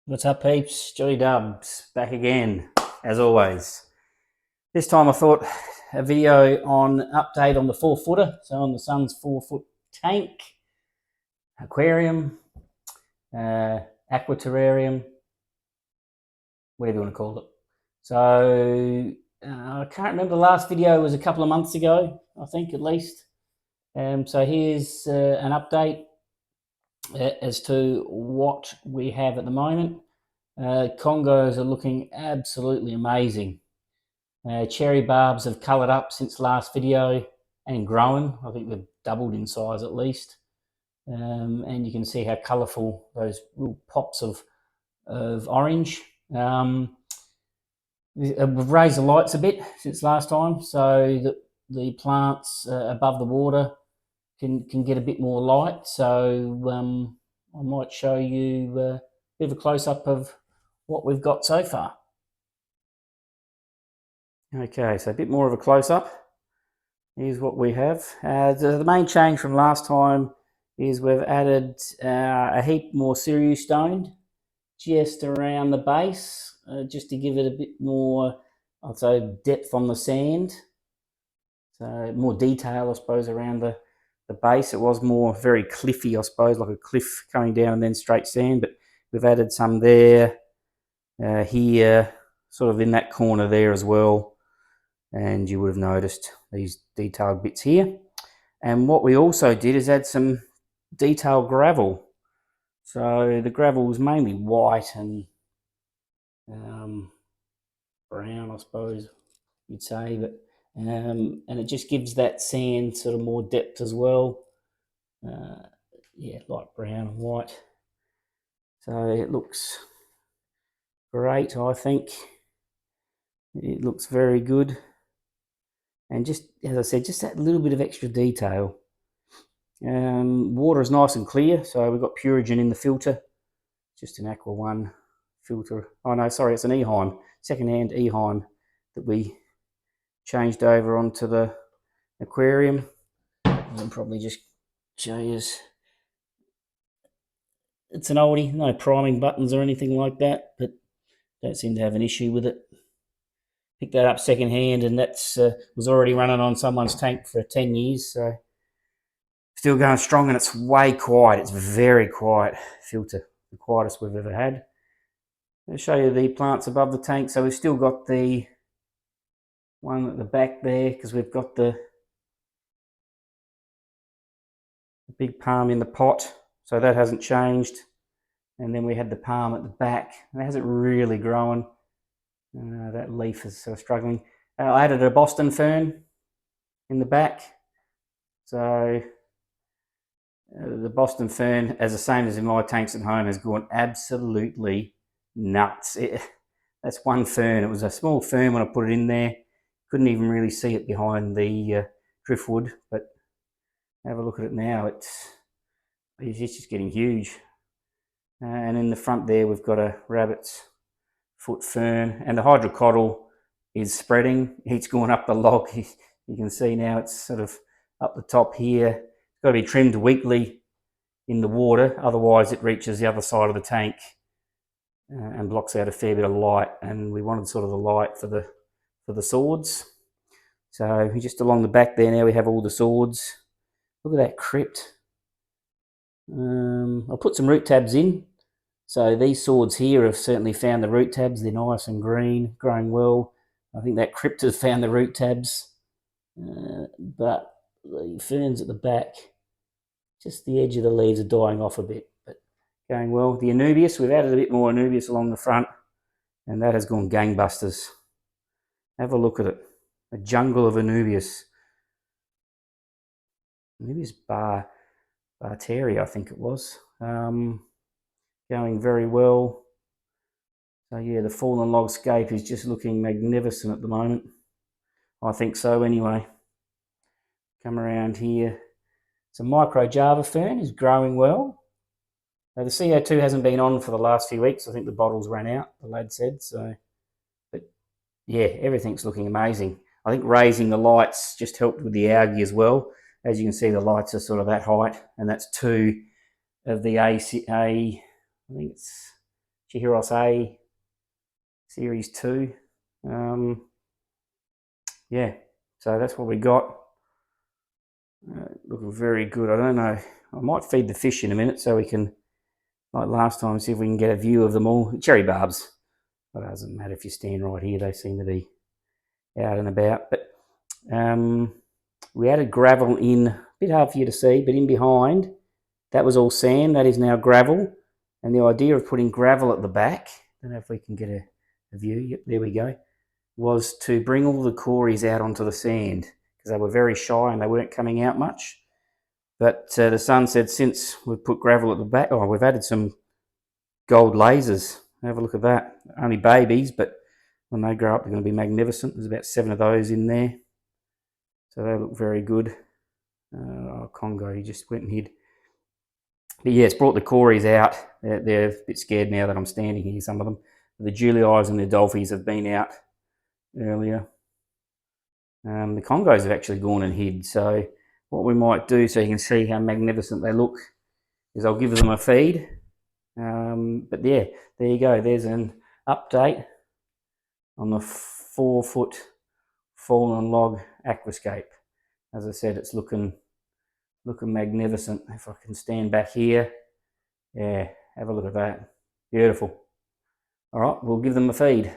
What's up, peeps? Joey Dubs back again, as always. This time I thought a video on update on the 4-footer, so on the Sun's 4-foot tank, aquarium, AquaTerrarium, whatever you want to call it. So I can't remember, the last video was a couple of months ago, I think at least. So here's an update as to what we have at the moment. Congos are looking absolutely amazing. Cherry barbs have coloured up since last video and grown. I think they've doubled in size at least. And you can see how colourful those little pops of orange. We've raised the lights a bit since last time, so that the plants above the water can get a bit more light. So I might show you a bit of a close-up of what we've got so far. Okay, so a bit more of a close-up. Here's what we have. The main change from last time is we've added a heap more Sirius stoned just around the base, just to give it a bit more, I'd say, depth on the sand. So more detail, I suppose, around the base. It was more very cliffy, I suppose, like a cliff coming down and then straight sand, but we've added some there, here, sort of in that corner there as well, and you would have noticed these detailed bits here. And what we also did is add some detailed gravel. So the gravel was mainly white and brown, I suppose you'd say, but and it just gives that sand sort of more depth as well. Yeah, light brown and white. So it looks great, I think. It looks very good. And just, as I said, just that little bit of extra detail. Water is nice and clear, so we've got Purigen in the filter. Just an Aqua One filter. Oh no, sorry, it's an Eheim, second-hand Eheim that we changed over onto the aquarium. I'll probably just show you. It's an oldie, no priming buttons or anything like that, but don't seem to have an issue with it. Picked that up second-hand, and that's was already running on someone's tank for 10 years, so still going strong, and it's way quiet. It's very quiet filter, the quietest we've ever had. I'll show you the plants above the tank. So we've still got the one at the back there, because we've got the big palm in the pot, so that hasn't changed. And then we had the palm at the back, and it hasn't really grown. That leaf is sort of struggling. I added a Boston fern in the back. So the Boston fern, as the same as in my tanks at home, has gone absolutely nuts. That's one fern. It was a small fern when I put it in there. Couldn't even really see it behind the driftwood, but have a look at it now. It's just getting huge. And in the front there, we've got a rabbit's foot fern, and the hydrocotyl is spreading. It's going up the log. You can see now it's sort of up the top here. It's got to be trimmed weekly in the water, otherwise it reaches the other side of the tank and blocks out a fair bit of light. And we wanted sort of the light for the swords. So just along the back there now we have all the swords. Look at that crypt. I'll put some root tabs in. So these swords here have certainly found the root tabs. They're nice and green, growing well. I think that crypt has found the root tabs. But the ferns at the back, just the edge of the leaves are dying off a bit, but going well. The Anubias, we've added a bit more Anubias along the front, and that has gone gangbusters. Have a look at it. A jungle of Anubias. Anubias Barteri, I think it was. Going very well. So yeah, the Fallen Log Aquascape is just looking magnificent at the moment. I think so anyway. Come around here. It's a micro Java fern, is growing well. Now, the CO2 hasn't been on for the last few weeks. I think the bottles ran out, the lad said. So, but yeah, everything's looking amazing. I think raising the lights just helped with the algae as well. As you can see, the lights are sort of that height, and that's 2 of the I think it's Chihiros A, Series 2. Yeah, so that's what we got. Looking very good. I don't know. I might feed the fish in a minute so we can, like last time, see if we can get a view of them all. Cherry barbs. But it doesn't matter if you stand right here. They seem to be out and about. But we added gravel in. A bit hard for you to see, but in behind, that was all sand. That is now gravel. And the idea of putting gravel at the back, I don't know if we can get a view. Yep, there we go. Was to bring all the cories out onto the sand because they were very shy and they weren't coming out much. But the son said since we've put gravel at the back, we've added some gold lasers. Have a look at that. Only babies, but when they grow up, they're going to be magnificent. There's about 7 of those in there. So they look very good. Congo, he just went and hid. But yeah, it's brought the cories out. They're a bit scared now that I'm standing here, some of them. The Julieyes and the Dolphies have been out earlier. The Congos have actually gone and hid. So what we might do, so you can see how magnificent they look, is I'll give them a feed. But yeah, there you go. There's an update on the 4-foot Fallen Log Aquascape. As I said, it's looking magnificent. If I can stand back here, yeah, have a look at that. Beautiful. All right, we'll give them a feed.